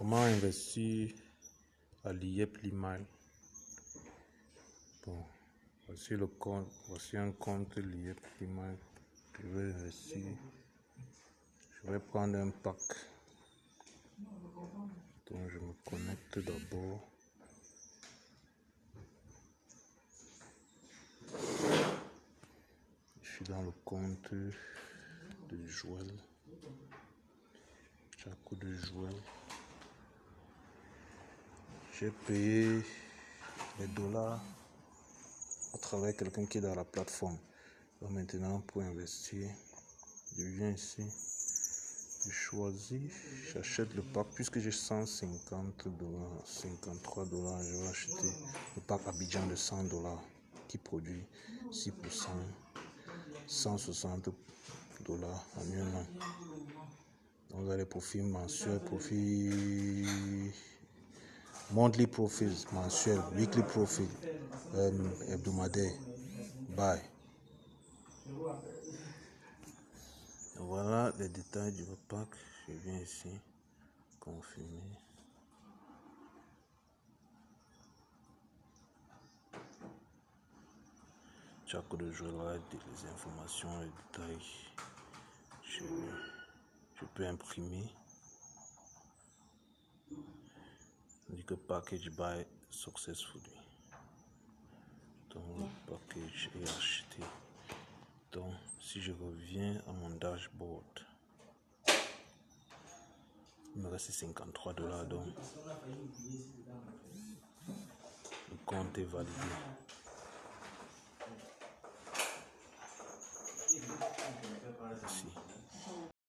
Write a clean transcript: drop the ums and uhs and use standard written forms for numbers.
Comment investir à l'IEP Limaï? Bon, voici le compte, voici un compte l'IEP Limaï. Je vais investir. Je vais prendre un pack. Donc je me connecte d'abord. Je suis dans le compte de Joël. Chaque de Joël. J'ai payé les dollars à travers quelqu'un qui est dans la plateforme. Donc maintenant, pour investir, je viens ici, je choisis, j'achète le pack puisque j'ai 150 dollars, 53 dollars. Je vais acheter le pack Abidjan de 100 dollars qui produit 6%, 160 dollars annuellement. Donc, vous avez les profits mensuels, profits monthly profits mensuels, weekly profit, hebdomadaire. Bye. Voilà les détails du pack. Je viens ici confirmer. Chaque de jour là, les informations, les détails. Je peux imprimer. On dit que package buy successfully. Donc le package est acheté. Donc si je reviens à mon dashboard, il me reste 53 dollars. Donc le compte est validé. Merci.